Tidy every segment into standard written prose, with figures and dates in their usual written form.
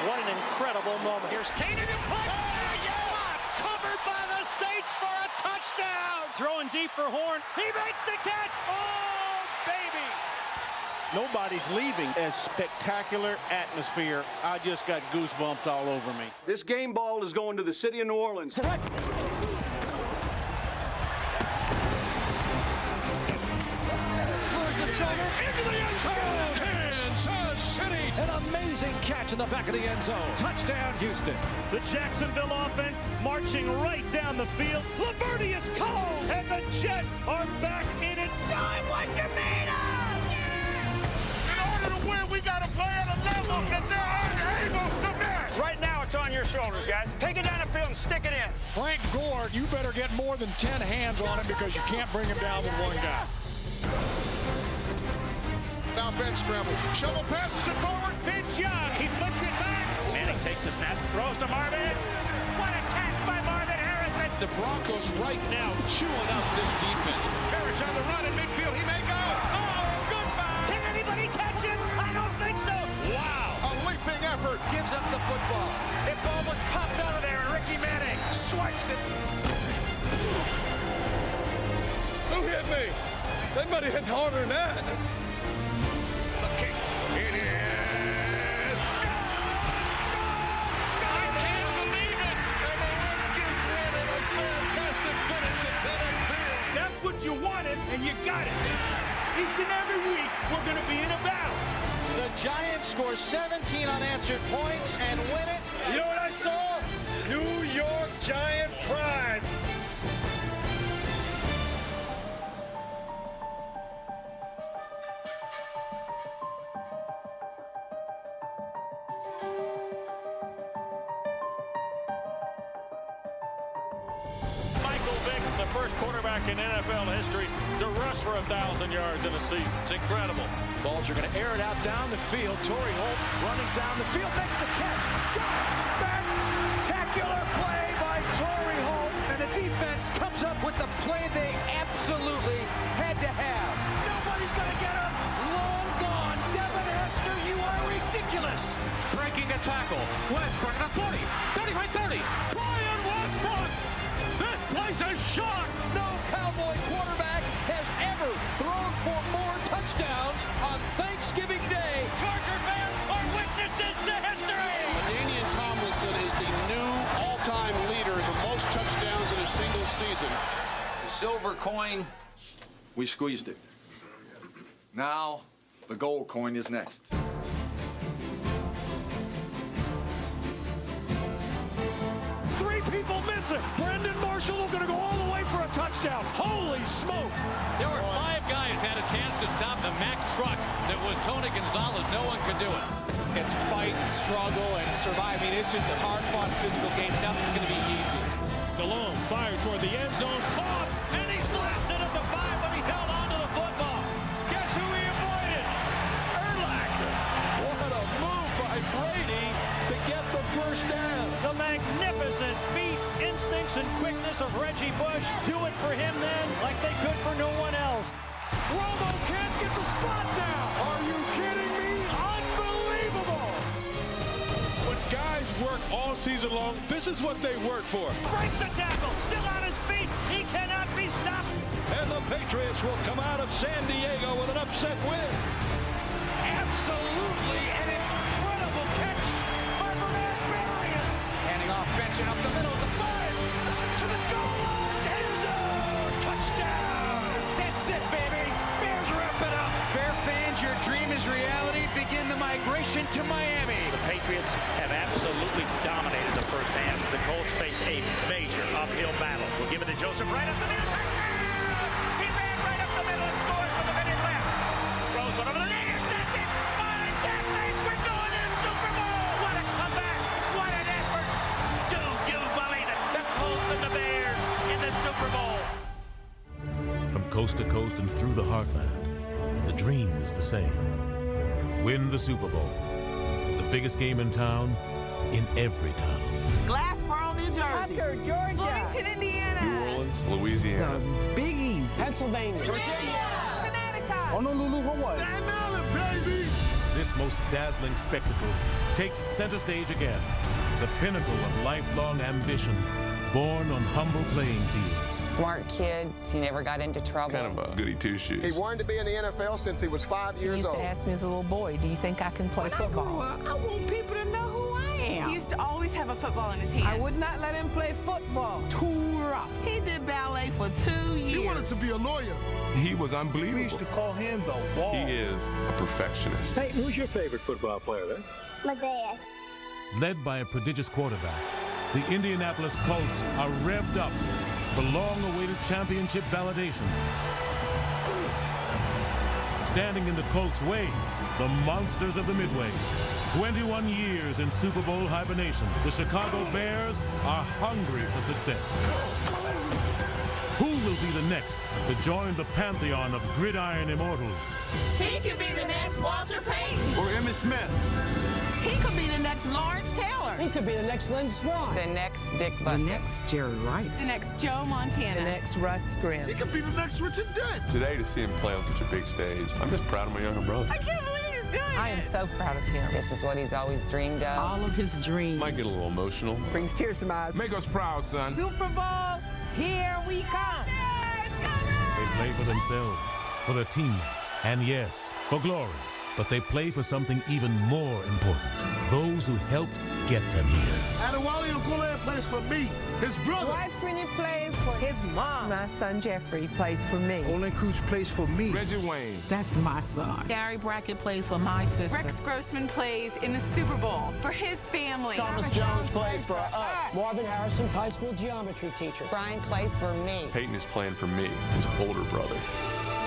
What an incredible moment. Here's Kane in the play. Covered by the Saints for a touchdown. Throwing deep for Horn. He makes the catch. Oh, baby. Nobody's leaving. A spectacular atmosphere. I just got goosebumps all over me. This game ball is going to the city of New Orleans. Where's the shoulder? Into the end zone. Kansas City. An amazing catch in the back of the end zone. Touchdown, Houston. The Jacksonville offense marching right down the field. Lavertius calls, and the Jets are back in it. Show him what you made of! In order to win, we got to play at a level that they're unable to match. Right now, it's on your shoulders, guys. Take it down the field and stick it in. Frank Gore, you better get more than 10 hands on him because you can't bring him down with one guy. Now Ben scrambles. Shovel passes it forward. Vince Young, he flips it back. Manning takes the snap, throws to Marvin. What a catch by Marvin Harrison. The Broncos right now chewing up this defense. Harris on the run in midfield. He may go. Oh, goodbye. Can anybody catch him? I don't think so. Wow. A leaping effort. Gives up the football. It almost popped out of there, and Ricky Manning swipes it. Who hit me? They might have hit harder than that. The kick. It is. I can't believe it. And the Redskins win in a fantastic finish at FedEx Field. That's what you wanted, and you got it. Each and every week, we're going to be in a battle. The Giants score 17 unanswered points and win it. You know what I saw? New York Giant pride. Michael Vick, the first quarterback in NFL history to rush for 1,000 yards in a season. It's incredible. Bulger going to air it out down the field. Torrey Holt running down the field, makes the catch. Spectacular play by Torrey Holt. And the defense comes up with the play they absolutely had to have. Nobody's going to get him. Long gone. Devin Hester, you are ridiculous. Breaking a tackle. Westbrook at the 40. 35-30. Brian Westbrook. This place is shocked. No Cowboy quarterback has ever thrown for more touchdowns on Thanksgiving Day. Charger fans are witnesses to history. Danian Tomlinson is the new all-time leader for most touchdowns in a single season. The silver coin, we squeezed it. Now, the gold coin is next. Three people missing. Brendan Marshall is going to go all the way for a touchdown. Holy smoke. There were 5 guys had a chance to stop the Mack truck that was Tony Gonzalez. No one could do it. It's fight, struggle, and survive. I mean, it's just a hard-fought physical game. Nothing's going to be easy. DeLone fired toward the end zone. Caught. And he's blasted at the 5, but he held on to the football. Guess who he avoided? Urlacher. What a move by Brady to get the first down. The magnificent feet, instincts, and quickness of Reggie Bush do it for him then like they could for no one else. Romo can't get the spot down. Are you kidding me? Unbelievable. When guys work all season long, this is what they work for. Breaks a tackle, still on his feet. He cannot be stopped. And the Patriots will come out of San Diego with an upset win. Absolutely an incredible catch by Bernard Berrien. Handing off, benching up the middle of the 5. To the goal line. End zone. Touchdown. That's it, baby. Bears wrap it up. Bear fans, your dream is reality. Begin the migration to Miami. The Patriots have absolutely dominated the first half. The Colts face a major uphill battle. We'll give it to Joseph right up the middle. He ran right up the middle and scored from the minute left. Throws one over the net. Intercepted. Mine Jackson. We're going to the Super Bowl. What a comeback. What an effort. Do you believe it? The Colts and the Bears in the Super Bowl. From coast to coast and through the heartland, the dream is the same. Win the Super Bowl. The biggest game in town, in every town. Glassboro, New Jersey. Georgia. Bloomington, Indiana. New Orleans, Louisiana. Big East. Pennsylvania. Virginia. Connecticut. Honolulu, Hawaii. Staten Island, baby! this most dazzling spectacle takes center stage again. The pinnacle of lifelong ambition, born on humble playing fields. Smart kid. He never got into trouble. Kind of a goody two-shoes. He wanted to be in the NFL since he was 5 years old. He used to ask me as a little boy, do you think I can play football? I want people to know who I am. He used to always have a football in his hands. I would not let him play football. Too rough. He did ballet for 2 years. He wanted to be a lawyer. He was unbelievable. We used to call him the Wall. He is a perfectionist. Hey, who's your favorite football player then? My dad. Led by a prodigious quarterback, the Indianapolis Colts are revved up for long-awaited championship validation. Standing in the Colts' way, the monsters of the Midway. 21 years in Super Bowl hibernation, the Chicago Bears are hungry for success. Who will be the next to join the pantheon of gridiron immortals? He could be the next Walter Payton. Or Emmitt Smith. He could be the next Lawrence Taylor. He could be the next Lynn Swann. The next Dick The Bucket. next Jerry Rice. The next Joe Montana. The next Russ Grimm. He could be the next Richard Dent. Today, to see him play on such a big stage, I'm just proud of my younger brother. I can't believe he's doing it. I am so proud of him. This is what he's always dreamed of. All of his dreams. Might get a little emotional. Brings tears to my eyes. Make us proud, son. Super Bowl, here we come. They play for themselves, for their teammates, and yes, for glory. But they play for something even more important. Those who helped get them here. Adewale Ogunleye plays for me, his brother. Dwight Freeney plays for his mom. My son Jeffrey plays for me. Olin Cruz plays for me. Reggie Wayne. That's my son. Gary Brackett plays for my sister. Rex Grossman plays in the Super Bowl for his family. Thomas Jones plays for us. Marvin Harrison's high school geometry teacher. Brian plays for me. Peyton is playing for me, his older brother.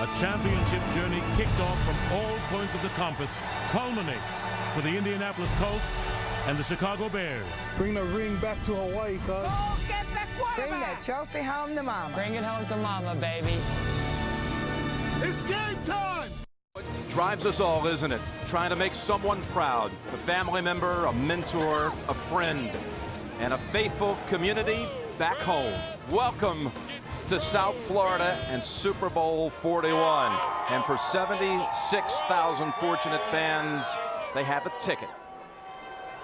A championship journey kicked off from all points of the compass culminates for the Indianapolis Colts and the Chicago Bears. Bring the ring back to Hawaii, cuz. Go get that quarterback. Bring that trophy home to Mama. Bring it home to Mama, baby. It's game time. Drives us all, isn't it? Trying to make someone proud. A family member, a mentor, a friend, and a faithful community back home. Welcome to South Florida and Super Bowl 41. And for 76,000 fortunate fans, they have a ticket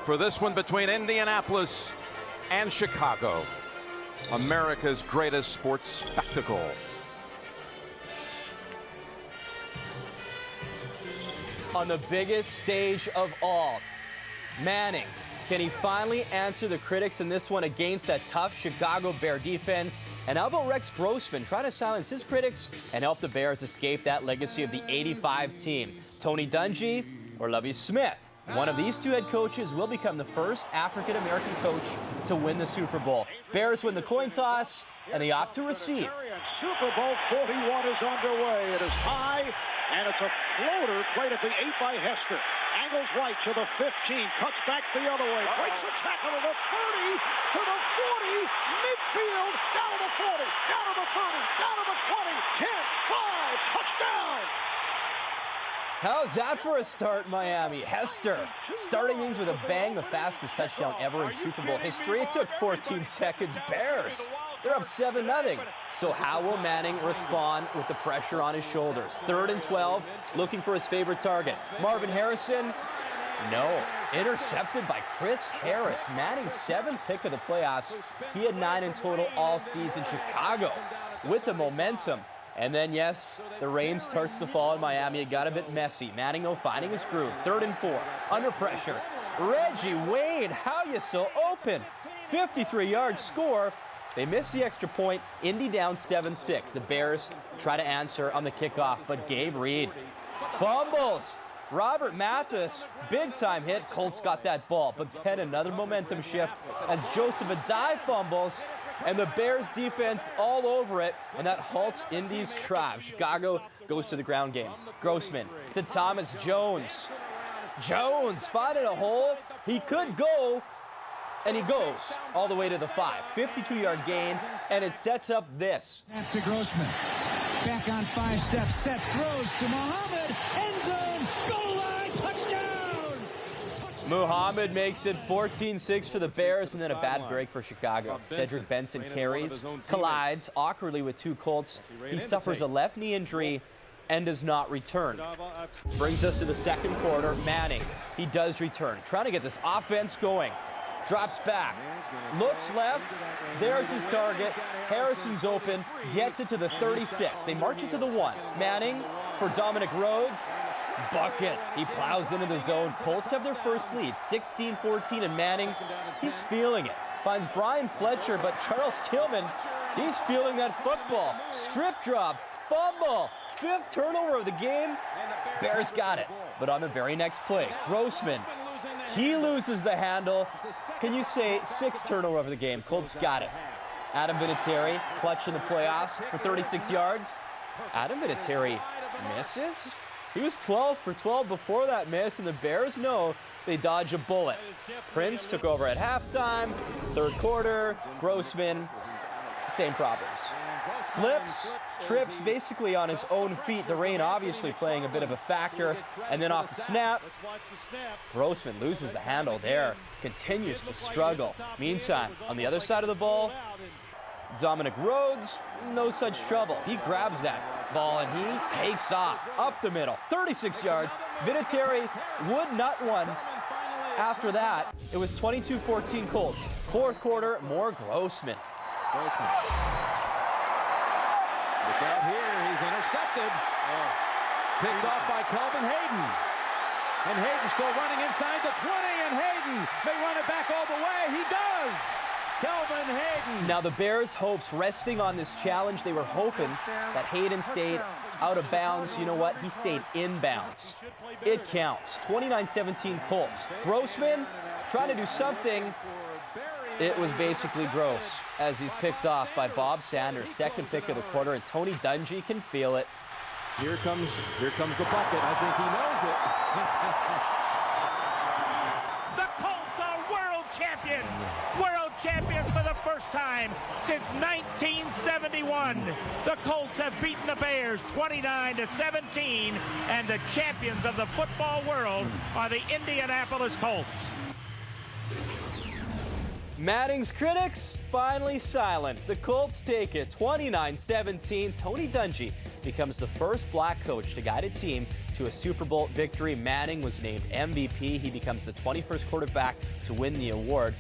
for this one between Indianapolis and Chicago, America's greatest sports spectacle. On the biggest stage of all, Manning. Can he finally answer the critics in this one against that tough Chicago Bear defense? And how about Rex Grossman trying to silence his critics and help the Bears escape that legacy of the '85 team? Tony Dungy or Lovie Smith? One of these two head coaches will become the first African-American coach to win the Super Bowl. Bears win the coin toss, and they opt to receive. Super Bowl 41 is underway. It is high, and it's a floater played at the 8 by Hester. Angles right to the 15, cuts back the other way, breaks the tackle to the 30, to the 40, midfield, down to the 40, down to the 30, down to the 20, 10, 5, touchdown! How's that for a start, Miami? Hester starting things with a bang, the fastest touchdown ever in Super Bowl history. It took 14 seconds. Bears, they're up 7-0. So how will Manning respond with the pressure on his shoulders? 3rd and 12, looking for his favorite target. Marvin Harrison, no. Intercepted by Chris Harris. Manning's 7th pick of the playoffs. He had 9 in total all season. Chicago with the momentum. And then, yes, the rain starts to fall in Miami. It got a bit messy. Manning, though, finding his groove. 3rd and 4, under pressure. Reggie Wayne, how you so open? 53-yard score. They miss the extra point. Indy down 7-6. The Bears try to answer on the kickoff, but Gabe Reed fumbles. Robert Mathis, big-time hit. Colts got that ball, but then another momentum shift as Joseph Adai fumbles, and the Bears defense all over it, and that halts Indy's drive. Chicago goes to the ground game. Grossman to Thomas Jones. Jones finding a hole. He could go, and he goes all the way to the 5. 52-yard gain, and it sets up this. Snap to Grossman. Back on 5 steps, sets, throws to Muhammad. End zone, goal line, touchdown! Muhammad makes it 14-6 for the Bears, and then a bad break for Chicago. Cedric Benson carries, collides awkwardly with 2 Colts. He suffers a left knee injury, and does not return. Brings us to the second quarter. Manning, he does return, trying to get this offense going. Drops back, looks left, there's his target. Harrison's open, gets it to the 36. They march it to the 1. Manning for Dominic Rhodes. Bucket, he plows into the zone. Colts have their first lead, 16-14, and Manning, he's feeling it. Finds Brian Fletcher, but Charles Tillman, he's feeling that football. Strip drop, fumble, 5th turnover of the game. Bears got it, but on the very next play, Grossman, he loses the handle. Can you say 6th turnover of the game? Colts got it. Adam Vinatieri, clutch in the playoffs for 36 yards. Adam Vinatieri misses. He was 12 for 12 before that miss, and the Bears know they dodge a bullet. Prince took over at halftime. 3rd quarter, Grossman, same problems. Slips, trips basically on his own feet. The rain obviously playing a bit of a factor. And then off the snap, Grossman loses the handle there, continues to struggle. Meantime, on the other side of the ball, Dominic Rhodes, no such trouble. He grabs that ball and he takes off up the middle, 36 yards. Vinatieri would not win. After that, it was 22-14 Colts. 4th quarter, more Grossman. Look out here, he's intercepted. Picked off by Kelvin Hayden. And Hayden still running inside the 20, and Hayden may run it back all the way. He does! Kelvin Hayden. Now the Bears' hopes resting on this challenge. They were hoping that Hayden stayed out of bounds. You know what? He stayed in bounds. It counts. 29-17 Colts. Grossman trying to do something. It was basically gross as he's picked off by Bob Sanders, 2nd pick of the quarter, and Tony Dungy can feel it. Here comes the bucket. I think he knows it. The Colts are world champions! World champions for the first time since 1971. The Colts have beaten the Bears 29-17, and the champions of the football world are the Indianapolis Colts. Manning's critics finally silent. The Colts take it 29-17. Tony Dungy becomes the first black coach to guide a team to a Super Bowl victory. Manning was named MVP. He becomes the 21st quarterback to win the award.